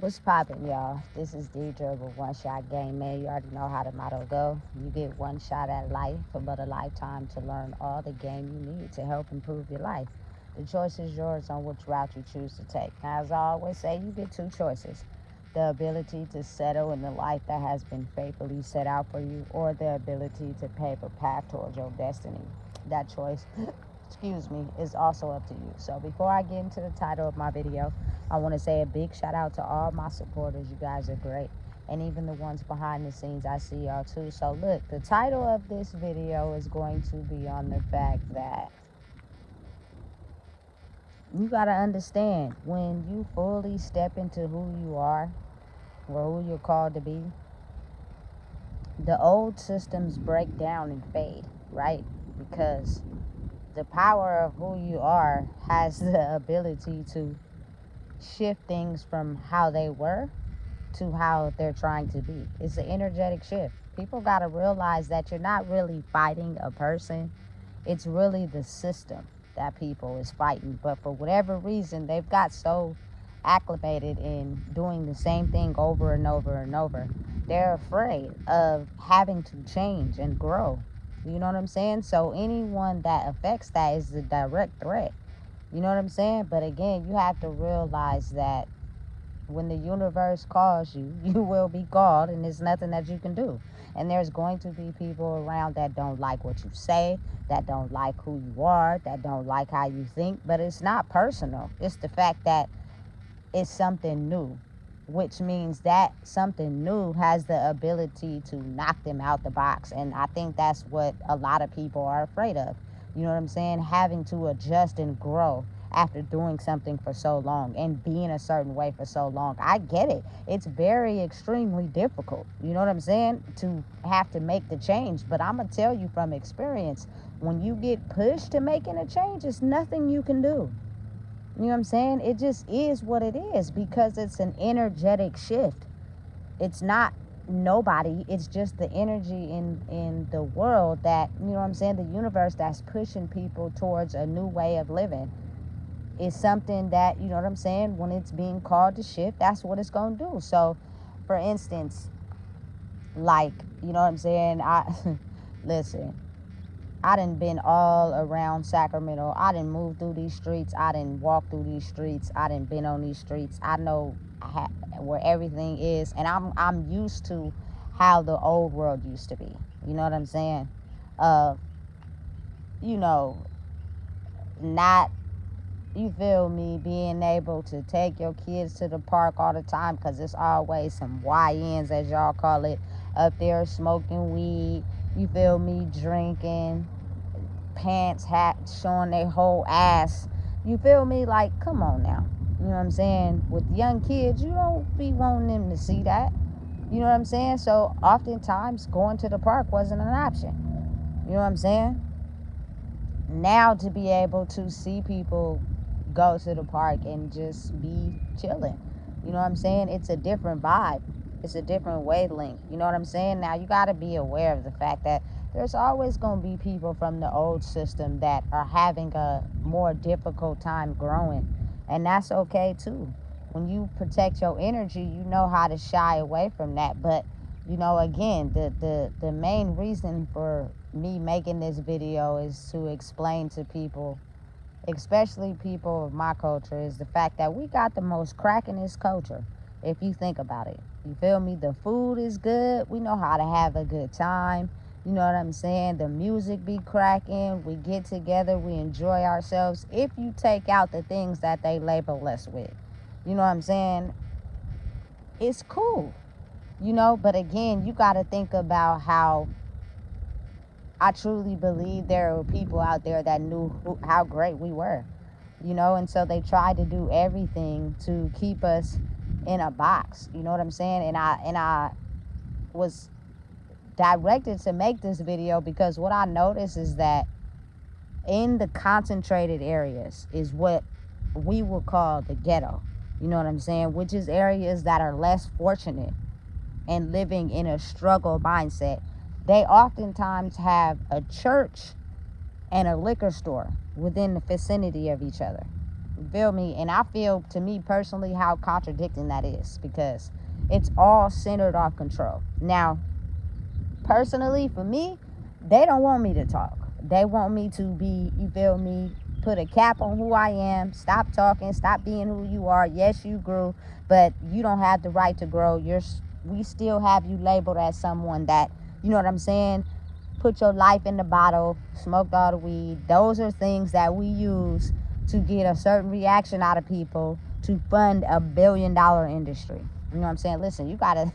What's poppin', y'all? This is Deidre with One Shot Game, man. You already know how the motto go. You get one shot at life, but a lifetime to learn all the game you need to help improve your life. The choice is yours on which route you choose to take. Now, as I always say, you get two choices. The ability to settle in the life that has been faithfully set out for you, or the ability to pave a path towards your destiny. That choice excuse me, is also up to you. So before I get into the title of my video, I want to say a big shout out to all my supporters. You guys are great. And even the ones behind the scenes, I see y'all too. So look, the title of this video is going to be on the fact that you got to understand when you fully step into who you are or who you're called to be, the old systems break down and fade, right? Because the power of who you are has the ability to shift things from how they were to how they're trying to be. It's an energetic shift. People got to realize that you're not really fighting a person. It's really the system that people is fighting. But for whatever reason, they've got so acclimated in doing the same thing over and over and over. They're afraid of having to change and grow. You know what I'm saying? So anyone that affects that is a direct threat. You know what I'm saying? But again, you have to realize that when the universe calls you, you will be called, and there's nothing that you can do. And there's going to be people around that don't like what you say, that don't like who you are, that don't like how you think. But it's not personal. It's the fact that it's something new, which means that something new has the ability to knock them out the box. And I think that's what a lot of people are afraid of. You know what I'm saying? Having to adjust and grow after doing something for so long and being a certain way for so long. I get it. It's very extremely difficult. You know what I'm saying? To have to make the change. But I'm going to tell you from experience, when you get pushed to making a change, it's nothing you can do. You know what I'm saying? It just is what it is because it's an energetic shift. It's not nobody. It's just the energy in the world that, you know what I'm saying, the universe that's pushing people towards a new way of living. It's something that, you know what I'm saying, when it's being called to shift, that's what it's going to do. So, for instance, like, you know what I'm saying, listen, I done been all around Sacramento. I done moved through these streets. I done walked through these streets. I done been on these streets. I know where everything is, and I'm used to how the old world used to be. You know what I'm saying? Uh, you know, not, you feel me, being able to take your kids to the park all the time because it's always some YNs, as y'all call it, up there smoking weed. You feel me, drinking, pants, hat, showing their whole ass. You feel me? Like, come on now. You know what I'm saying? With young kids, you don't be wanting them to see that. You know what I'm saying? So oftentimes going to the park wasn't an option. You know what I'm saying? Now to be able to see people go to the park and just be chilling. You know what I'm saying? It's a different vibe. It's a different wavelength. You know what I'm saying? Now you got to be aware of the fact that there's always going to be people from the old system that are having a more difficult time growing. And that's okay too. When you protect your energy, you know how to shy away from that. But, you know, again, the main reason for me making this video is to explain to people, especially people of my culture, is the fact that we got the most crackinest culture, if you think about it. You feel me? The food is good. We know how to have a good time. You know what I'm saying? The music be cracking. We get together. We enjoy ourselves. If you take out the things that they label us with, you know what I'm saying? It's cool, you know? But again, you got to think about how I truly believe there were people out there that knew how great we were, you know, and so they tried to do everything to keep us in a box. You know what I'm saying? And I was directed to make this video because what I noticed is that in the concentrated areas is what we would call the ghetto. You know what I'm saying? Which is areas that are less fortunate and living in a struggle mindset. They oftentimes have a church and a liquor store within the vicinity of each other. You feel me? And I feel, to me personally, how contradicting that is, because it's all centered off control. Now, personally, for me, they don't want me to talk. They want me to be, you feel me, put a cap on who I am, stop talking, stop being who you are. Yes, you grew, but you don't have the right to grow. We still have you labeled as someone that, you know what I'm saying, put your life in the bottle, smoked all the weed. Those are things that we use to get a certain reaction out of people to fund a billion-dollar industry. You know what I'm saying? Listen, you gotta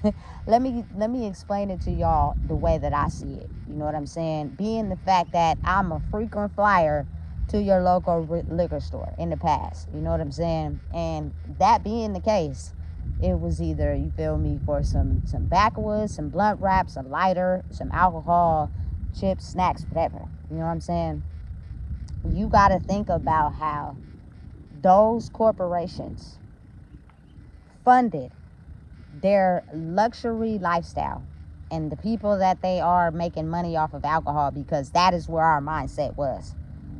let me explain it to y'all the way that I see it. You know what I'm saying? Being the fact that I'm a frequent flyer to your local liquor store in the past. You know what I'm saying? And that being the case, it was either, you feel me, for some backwoods, some blunt wraps, a lighter, some alcohol, chips, snacks, whatever. You know what I'm saying? You got to think about how those corporations funded their luxury lifestyle and the people that they are making money off of alcohol, because that is where our mindset was.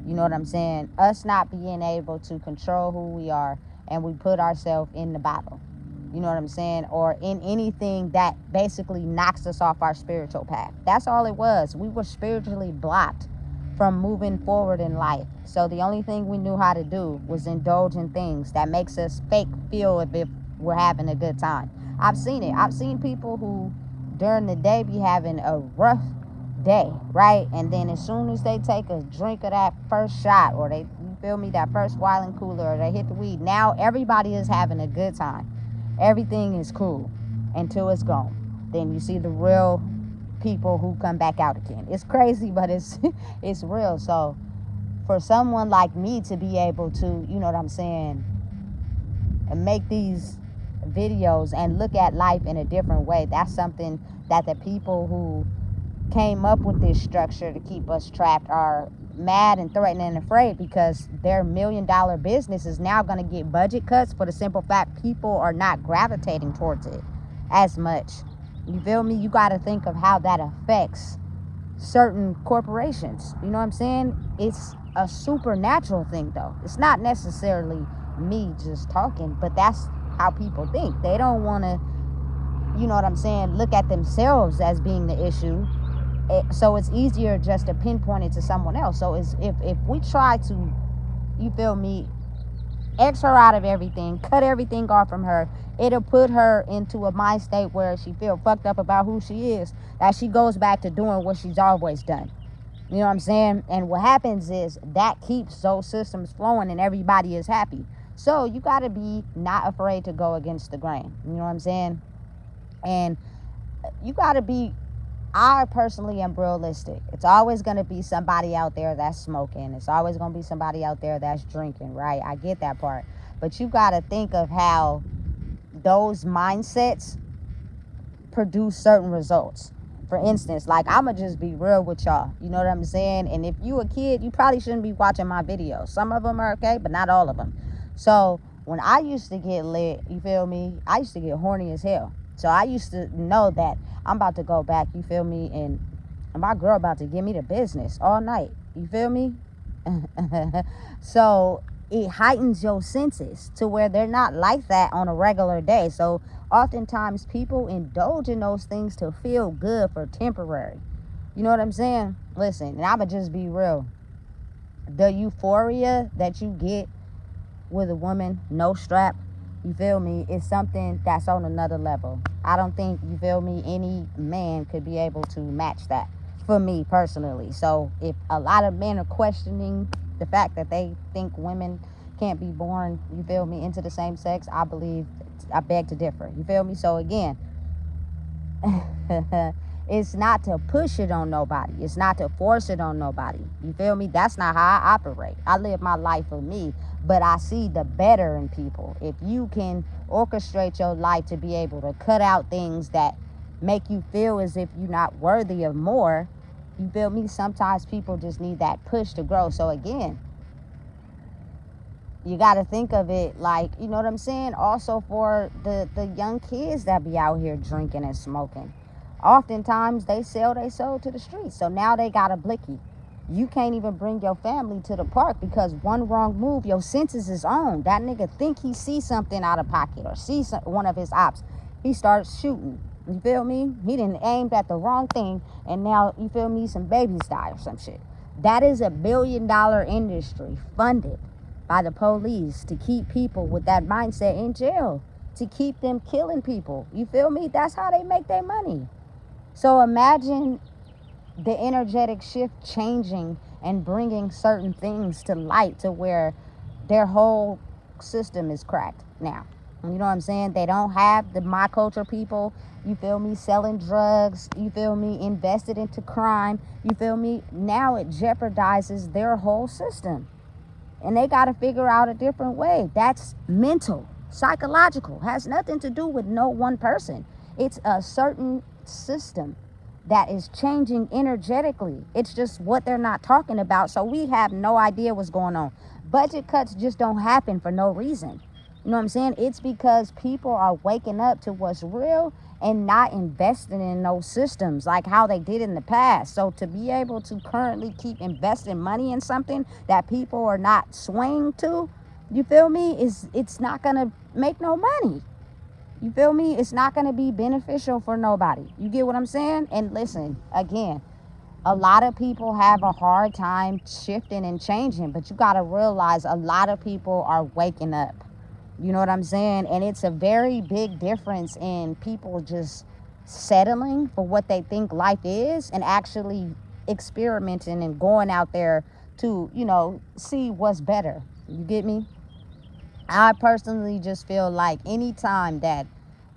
You know what I'm saying? Us not being able to control who we are, and we put ourselves in the bottle. You know what I'm saying? Or in anything that basically knocks us off our spiritual path. That's all it was. We were spiritually blocked from moving forward in life. So the only thing we knew how to do was indulge in things that makes us fake feel as if we're having a good time. I've seen it. I've seen people who during the day be having a rough day, right? And then as soon as they take a drink of that first shot, or they, you feel me, that first Wildin' Cooler, or they hit the weed, now everybody is having a good time. Everything is cool until it's gone. Then you see the real people who come back out again. It's crazy, but it's it's real. So for someone like me to be able to, you know what I'm saying, make these videos and look at life in a different way, that's something that the people who came up with this structure to keep us trapped are mad and threatening and afraid, because their $1 million business is now going to get budget cuts for the simple fact people are not gravitating towards it as much. You feel me? You got to think of how that affects certain corporations. You know what I'm saying? It's a supernatural thing, though. It's not necessarily me just talking, but that's how people think. They don't want to, you know what I'm saying, look at themselves as being the issue. So it's easier just to pinpoint it to someone else. So it's, if we try to, you feel me, X her out of everything, cut everything off from her, it'll put her into a mind state where she feel fucked up about who she is, that she goes back to doing what she's always done. You know what I'm saying? And what happens is that keeps those systems flowing and everybody is happy. So you got to be not afraid to go against the grain. You know what I'm saying? And you got to be, I personally am realistic. It's always going to be somebody out there that's smoking. It's always going to be somebody out there that's drinking, right? I get that part. But you got to think of how those mindsets produce certain results. For instance, like, I'm going to just be real with y'all. You know what I'm saying? And if you a kid, you probably shouldn't be watching my videos. Some of them are okay, but not all of them. So when I used to get lit, you feel me, I used to get horny as hell. So I used to know that I'm about to go back, you feel me, and my girl about to give me the business all night. You feel me? So it heightens your senses to where they're not like that on a regular day. So oftentimes people indulge in those things to feel good for temporary. You know what I'm saying? Listen, and I'ma just be real. The euphoria that you get with a woman, no strap, you feel me, is something that's on another level. I don't think, you feel me, any man could be able to match that, for me personally. So if a lot of men are questioning the fact that they think women can't be born, you feel me, into the same sex, I beg to differ. You feel me? So again, it's not to push it on nobody. It's not to force it on nobody. You feel me? That's not how I operate. I live my life for me, but I see the better in people. If you can orchestrate your life to be able to cut out things that make you feel as if you're not worthy of more, you feel me? Sometimes people just need that push to grow. So again, you got to think of it like, you know what I'm saying? Also for the young kids that be out here drinking and smoking. Oftentimes they sell their soul to the streets. So now they got a blicky. You can't even bring your family to the park because one wrong move, your senses is on. That nigga think he sees something out of pocket or sees one of his ops. He starts shooting. You feel me? He didn't aim at the wrong thing, and now, you feel me, some babies die or some shit. That is $1 billion industry funded by the police to keep people with that mindset in jail, to keep them killing people. You feel me? That's how they make their money. So imagine the energetic shift changing and bringing certain things to light to where their whole system is cracked now. You know what I'm saying? They don't have the my culture people, you feel me, selling drugs, you feel me, invested into crime, you feel me? Now it jeopardizes their whole system. And they got to figure out a different way. That's mental, psychological, has nothing to do with no one person. It's a certain system that is changing energetically. It's just what they're not talking about. So we have no idea what's going on. Budget cuts just don't happen for no reason. You know what I'm saying? It's because people are waking up to what's real and not investing in those systems like how they did in the past. So to be able to currently keep investing money in something that people are not swaying to, you feel me, it's not going to make no money. You feel me? It's not going to be beneficial for nobody. You get what I'm saying? And listen, again, a lot of people have a hard time shifting and changing, but you got to realize a lot of people are waking up. You know what I'm saying? And it's a very big difference in people just settling for what they think life is and actually experimenting and going out there to, you know, see what's better. You get me? I personally just feel like anytime that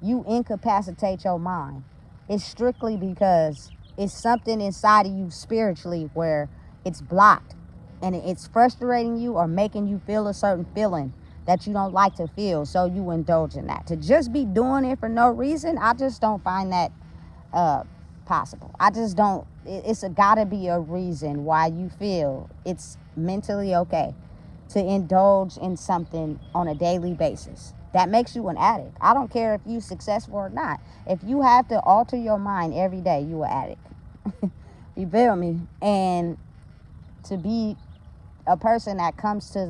you incapacitate your mind, it's strictly because it's something inside of you spiritually where it's blocked and it's frustrating you or making you feel a certain feeling that you don't like to feel. So you indulge in that. To just be doing it for no reason, I just don't find that possible. I just don't. It's gotta be a reason why you feel it's mentally okay to indulge in something on a daily basis that makes you an addict. I don't care if you're successful or not. If you have to alter your mind every day, you an addict. You feel me? And to be a person that comes to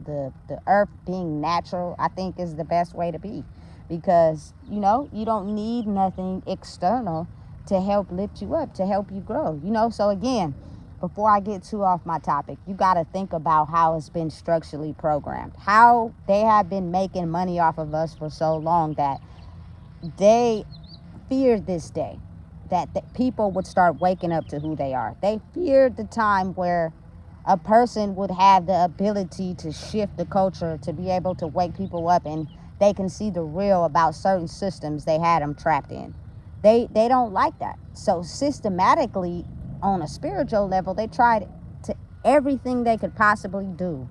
the earth being natural, I think is the best way to be. Because, you know, you don't need nothing external to help lift you up, to help you grow. You know, so again, before I get too off my topic, you got to think about how it's been structurally programmed. How they have been making money off of us for so long that they feared this day, that the people would start waking up to who they are. They feared the time where a person would have the ability to shift the culture, to be able to wake people up and they can see the real about certain systems they had them trapped in. They don't like that. So systematically, on a spiritual level, they tried to everything they could possibly do,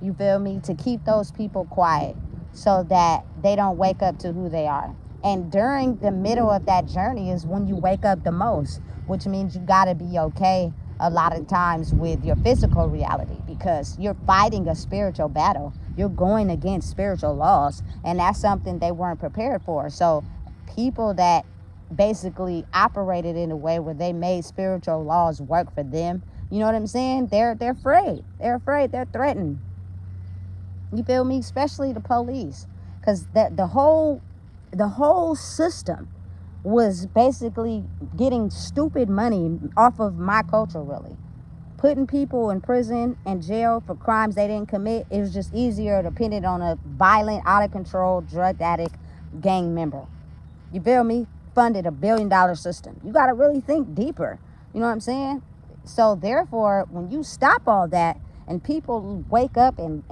you feel me, to keep those people quiet so that they don't wake up to who they are. And during the middle of that journey is when you wake up the most, which means you got to be okay a lot of times with your physical reality because you're fighting a spiritual battle. You're going against spiritual laws, and that's something they weren't prepared for. So people that basically operated in a way where they made spiritual laws work for them, you know what I'm saying? They're afraid. They're afraid. They're threatened. You feel me? Especially the police, because the whole system was basically getting stupid money off of my culture, really. Putting people in prison and jail for crimes they didn't commit. It was just easier to pin it on a violent, out of control, drug addict gang member. You feel me? Funded $1 billion system. You got to really think deeper. You know what I'm saying? So therefore, when you stop all that and people wake up and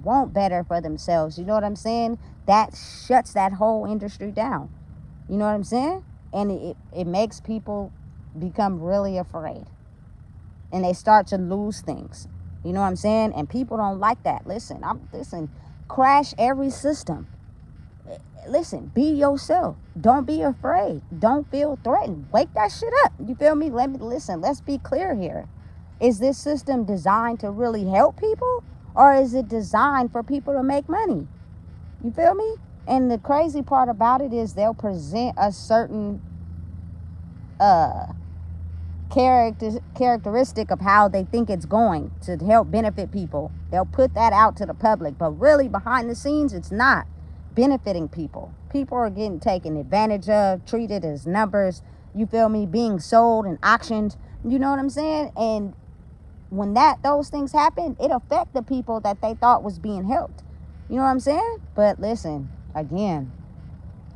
want better for themselves, you know what I'm saying? That shuts that whole industry down. You know what I'm saying? And it makes people become really afraid. And they start to lose things. You know what I'm saying? And people don't like that. Listen, crash every system. Listen, be yourself. Don't be afraid. Don't feel threatened. Wake that shit up. You feel me? Let's be clear here. Is this system designed to really help people? Or is it designed for people to make money? You feel me? And the crazy part about it is they'll present a certain characteristic of how they think it's going to help benefit people. They'll put that out to the public, but really behind the scenes, it's not benefiting people. People are getting taken advantage of, treated as numbers, you feel me, being sold and auctioned, you know what I'm saying? And when those things happen, it affect the people that they thought was being helped. You know what I'm saying? But listen, again,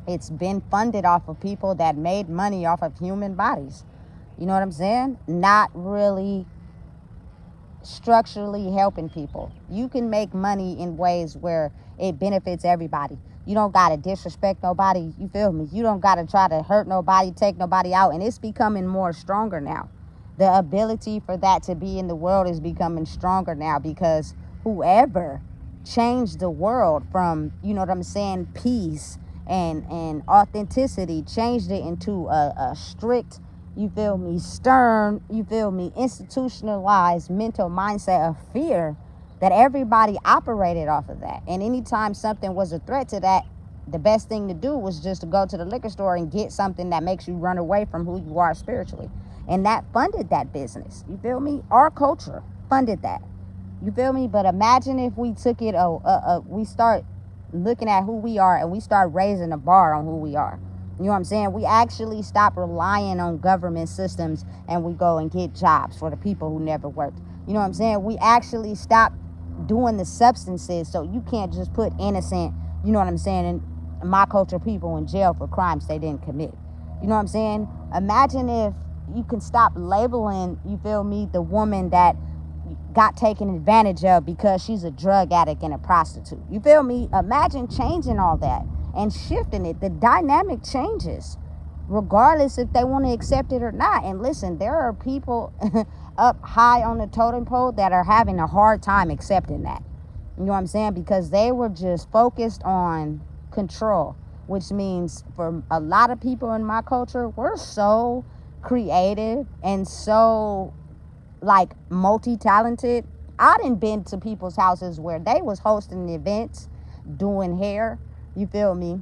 it's been funded off of people that made money off of human bodies. You know what I'm saying? Not really structurally helping people. You can make money in ways where it benefits everybody. You don't got to disrespect nobody. You feel me? You don't got to try to hurt nobody, take nobody out. And it's becoming more stronger now. The ability for that to be in the world is becoming stronger now, because whoever changed the world from, you know what I'm saying, peace and authenticity, changed it into a strict, you feel me, stern, you feel me, institutionalized mental mindset of fear, that everybody operated off of that. And anytime something was a threat to that, the best thing to do was just to go to the liquor store and get something that makes you run away from who you are spiritually. And that funded that business. You feel me? Our culture funded that. You feel me? But imagine if we took it, we start looking at who we are and we start raising the bar on who we are. You know what I'm saying? We actually stop relying on government systems and we go and get jobs for the people who never worked. You know what I'm saying? We actually stop doing the substances, so you can't just put innocent, you know what I'm saying, in my culture, people in jail for crimes they didn't commit. You know what I'm saying? Imagine if you can stop labeling, you feel me, the woman that got taken advantage of because she's a drug addict and a prostitute. You feel me? Imagine changing all that and shifting it. The dynamic changes regardless if they want to accept it or not. And listen, there are people up high on the totem pole that are having a hard time accepting that. You know what I'm saying? Because they were just focused on control, which means for a lot of people in my culture, we're so creative and so like multi-talented. I done been to people's houses where they was hosting events, doing hair, you feel me,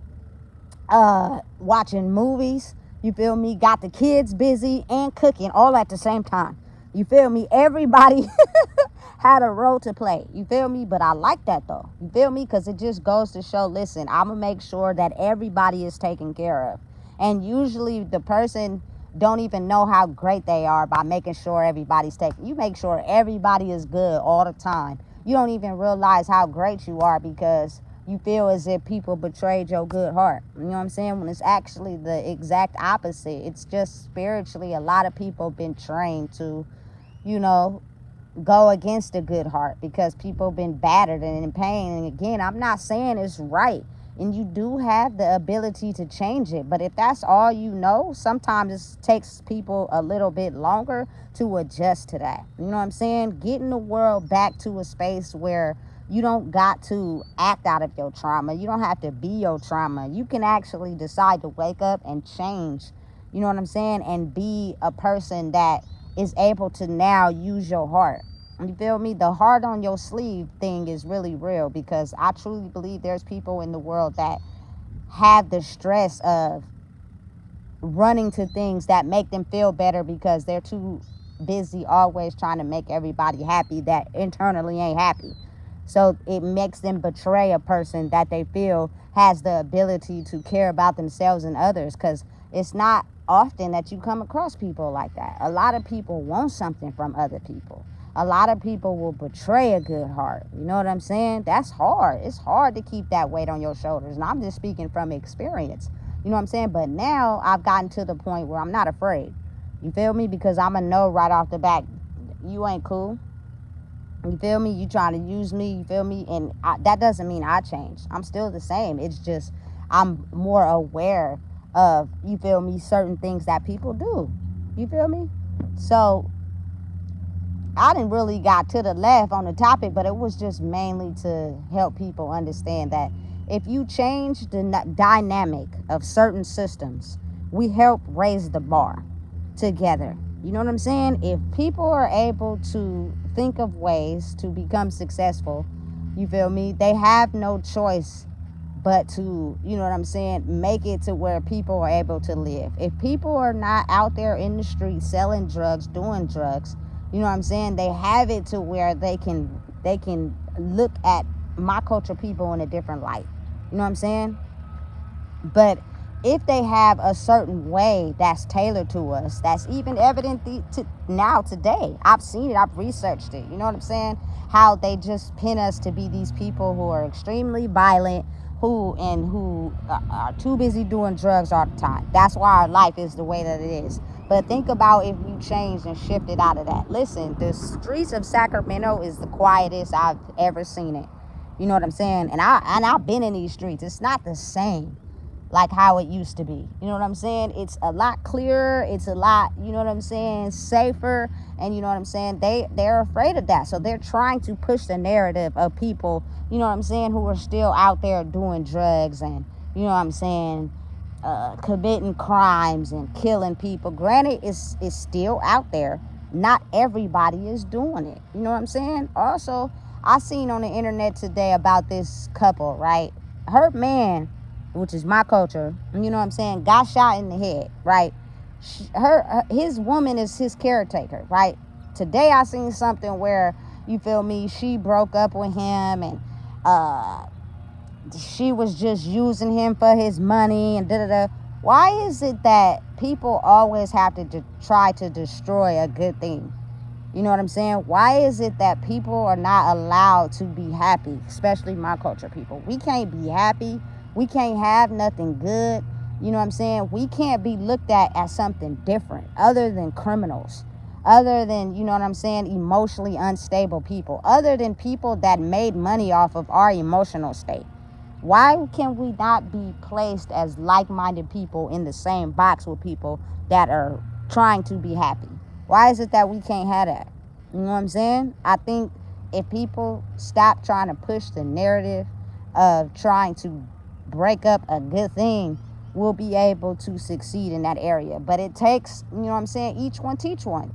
watching movies, you feel me, got the kids busy and cooking all at the same time. You feel me? Everybody had a role to play. You feel me? But I like that though. You feel me? Because it just goes to show, listen, I'm going to make sure that everybody is taken care of. And usually the person don't even know how great they are by making sure everybody's taken. You make sure everybody is good all the time. You don't even realize how great you are because you feel as if people betrayed your good heart. You know what I'm saying? When it's actually the exact opposite. It's just spiritually, a lot of people been trained to, you know, go against a good heart because people been battered and in pain. And again, I'm not saying it's right. And you do have the ability to change it. But if that's all you know, sometimes it takes people a little bit longer to adjust to that. You know what I'm saying? Getting the world back to a space where you don't got to act out of your trauma. You don't have to be your trauma. You can actually decide to wake up and change. You know what I'm saying? And be a person that is able to now use your heart. You feel me? The heart on your sleeve thing is really real because I truly believe there's people in the world that have the stress of running to things that make them feel better because they're too busy always trying to make everybody happy that internally ain't happy. So it makes them betray a person that they feel has the ability to care about themselves and others, because it's not often that you come across people like that. A lot of people want something from other people. A lot of people will betray a good heart. You know what I'm saying? That's hard. It's hard to keep that weight on your shoulders. And I'm just speaking from experience. You know what I'm saying? But now I've gotten to the point where I'm not afraid. You feel me? Because I'm going to know right off the bat, you ain't cool. You feel me? You trying to use me. You feel me? And that doesn't mean I changed. I'm still the same. It's just I'm more aware of, you feel me, certain things that people do. You feel me? So I didn't really got to the left on the topic, but it was just mainly to help people understand that if you change the dynamic of certain systems, we help raise the bar together. You know what I'm saying? If people are able to think of ways to become successful, you feel me, they have no choice but to, you know what I'm saying, make it to where people are able to live. If people are not out there in the street selling drugs, doing drugs, you know what I'm saying, they have it to where they can look at my culture people in a different light. You know what I'm saying? But if they have a certain way that's tailored to us, that's even evident now today. I've seen it, I've researched it. You know what I'm saying? How they just pin us to be these people who are extremely violent, who are too busy doing drugs all the time. That's why our life is the way that it is. But think about if you changed and shifted out of that. Listen, the streets of Sacramento is the quietest I've ever seen it. You know what I'm saying? And I've been in these streets. It's not the same like how it used to be. You know what I'm saying? It's a lot clearer. It's a lot, you know what I'm saying, safer. And you know what I'm saying? They're afraid of that. So they're trying to push the narrative of people, you know what I'm saying, who are still out there doing drugs and, you know what I'm saying, committing crimes and killing people. Granted, it's still out there. Not everybody is doing it. You know what I'm saying? Also, I seen on the internet today about this couple, right? Her man, which is my culture, you know what I'm saying, got shot in the head, right? His woman is his caretaker, right? Today I seen something where, you feel me, she broke up with him and she was just using him for his money and da-da-da. Why is it that people always have to try to destroy a good thing? You know what I'm saying? Why is it that people are not allowed to be happy, especially my culture people? We can't be happy. We can't have nothing good. You know what I'm saying? We can't be looked at as something different other than criminals, other than, you know what I'm saying, emotionally unstable people, other than people that made money off of our emotional state. Why can we not be placed as like-minded people in the same box with people that are trying to be happy? Why is it that we can't have that? You know what I'm saying? I think if people stop trying to push the narrative of trying to break up a good thing, we'll be able to succeed in that area. But it takes, you know what I'm saying, each one teach one.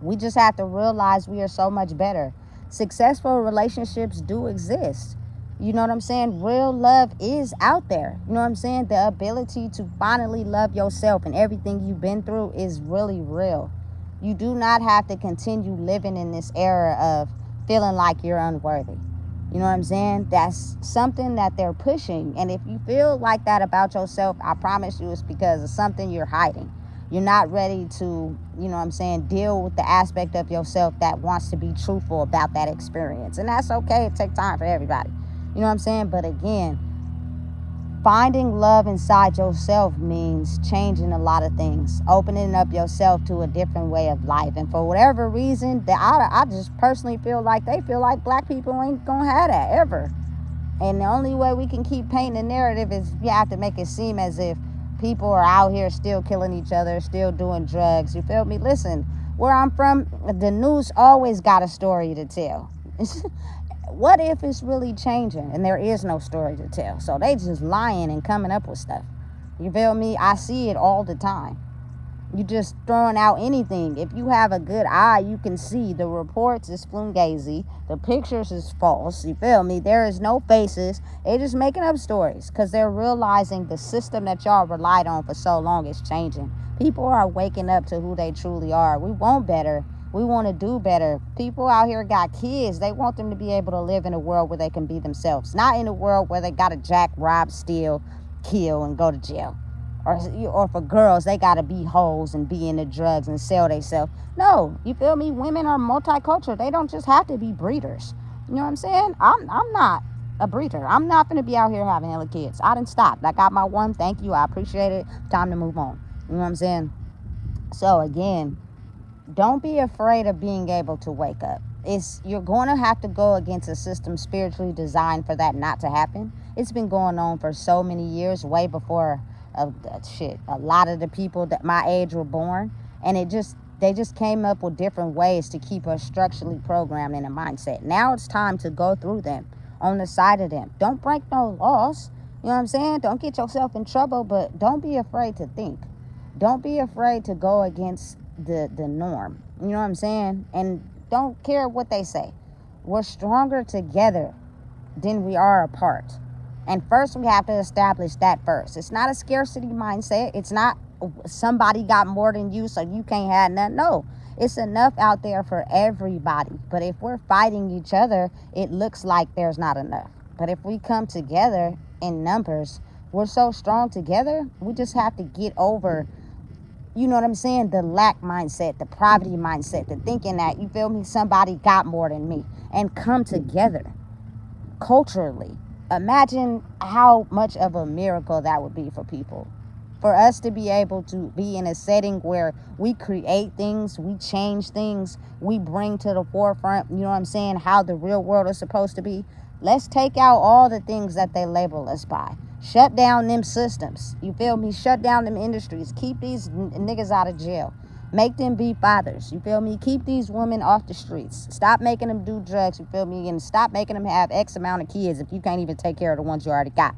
We just have to realize we are so much better. Successful relationships do exist. You know what I'm saying? Real love is out there. You know what I'm saying? The ability to finally love yourself and everything you've been through is really real. You do not have to continue living in this era of feeling like you're unworthy. You know what I'm saying? That's something that they're pushing. And if you feel like that about yourself, I promise you it's because of something you're hiding. You're not ready to, you know what I'm saying, deal with the aspect of yourself that wants to be truthful about that experience. And that's okay. It takes time for everybody. You know what I'm saying? But again, finding love inside yourself means changing a lot of things, opening up yourself to a different way of life. And for whatever reason, I just personally feel like they feel like black people ain't gonna have that ever. And the only way we can keep painting the narrative is we have to make it seem as if people are out here still killing each other, still doing drugs. You feel me? Listen, where I'm from, the news always got a story to tell. What if it's really changing and there is no story to tell? So they just lying and coming up with stuff. You feel me? I see it all the time. You just throwing out anything. If you have a good eye, you can see the reports is fugazi, the pictures is false. You feel me? There is no faces. They just making up stories because they're realizing the system that y'all relied on for so long is changing. People are waking up to who they truly are. We want better. We want to do better. People out here got kids. They want them to be able to live in a world where they can be themselves, not in a world where they got to jack, rob, steal, kill, and go to jail. Or for girls, they got to be hoes and be into drugs and sell themselves. No, you feel me? Women are multicultural. They don't just have to be breeders. You know what I'm saying? I'm not a breeder. I'm not going to be out here having hella kids. I done stopped. I got my one. Thank you. I appreciate it. Time to move on. You know what I'm saying? So again, don't be afraid of being able to wake up. You're going to have to go against a system spiritually designed for that not to happen. It's been going on for so many years, way before a lot of the people that my age were born, and they just came up with different ways to keep us structurally programmed in a mindset. Now it's time to go through them, on the side of them. Don't break no laws. You know what I'm saying? Don't get yourself in trouble, but don't be afraid to think. Don't be afraid to go against the norm. You know what I'm saying? And don't care what they say. We're stronger together than we are apart. And first we have to establish that first. It's not a scarcity mindset. It's not somebody got more than you so you can't have nothing. No, it's enough out there for everybody. But if we're fighting each other, it looks like there's not enough. But if we come together in numbers, we're so strong together. We just have to get over, you know what I'm saying, the lack mindset, the poverty mindset, the thinking that, you feel me, somebody got more than me, and come together culturally. Imagine how much of a miracle that would be for people. For us to be able to be in a setting where we create things, we change things, we bring to the forefront, you know what I'm saying, how the real world is supposed to be. Let's take out all the things that they label us by. Shut down them systems. You feel me? Shut down them industries. Keep these niggas out of jail. Make them be fathers. You feel me? Keep these women off the streets. Stop making them do drugs. You feel me? And stop making them have X amount of kids if you can't even take care of the ones you already got.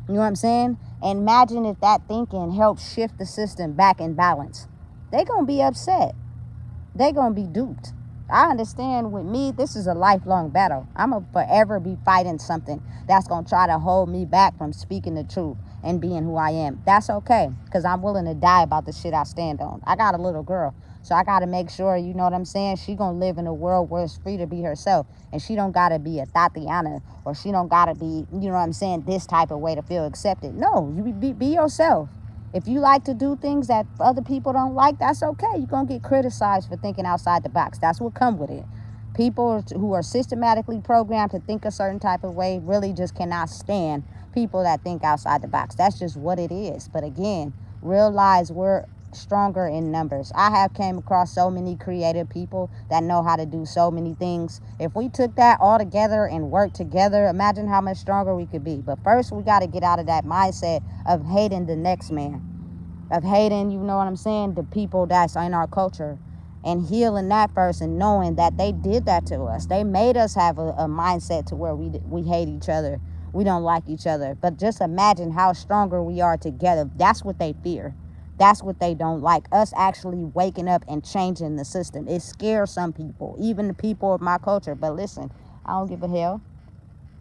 You know what I'm saying? And imagine if that thinking helps shift the system back in balance. They gonna be upset. They gonna be duped. I understand with me, this is a lifelong battle. I'm gonna forever be fighting something that's gonna try to hold me back from speaking the truth and being who I am. That's okay, because I'm willing to die about the shit I stand on. I got a little girl, so I gotta make sure, you know what I'm saying, she gonna live in a world where it's free to be herself, and she don't gotta be a Tatiana, or she don't gotta be, you know what I'm saying, this type of way to feel accepted. No, you be yourself. If you like to do things that other people don't like, that's okay. You're going to get criticized for thinking outside the box. That's what comes with it. People who are systematically programmed to think a certain type of way really just cannot stand people that think outside the box. That's just what it is. But again, realize we're stronger in numbers. I have came across so many creative people that know how to do so many things. If we took that all together and worked together, imagine how much stronger we could be. But first we got to get out of that mindset of hating the next man, of hating, you know what I'm saying, the people that's in our culture, and healing that first, and knowing that they did that to us. They made us have a mindset to where we hate each other, we don't like each other. But just imagine how stronger we are together. That's what they fear. That's what they don't like. Us actually waking up and changing the system. It scares some people, even the people of my culture. But listen, I don't give a hell.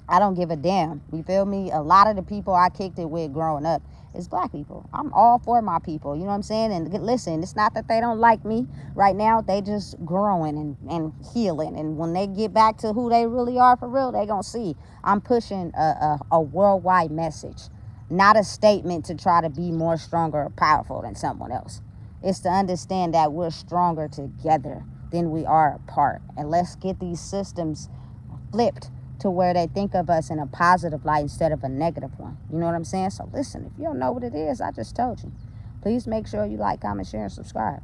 I don't give a damn. You feel me? A lot of the people I kicked it with growing up is black people. I'm all for my people. You know what I'm saying? And listen, it's not that they don't like me right now. They just growing and healing. And when they get back to who they really are for real, they gonna see I'm pushing a worldwide message, not a statement to try to be more stronger or powerful than someone else. It's to understand that we're stronger together than we are apart. And let's get these systems flipped to where they think of us in a positive light instead of a negative one. You know what I'm saying? So listen, if you don't know what it is, I just told you. Please make sure you like, comment, share, and subscribe.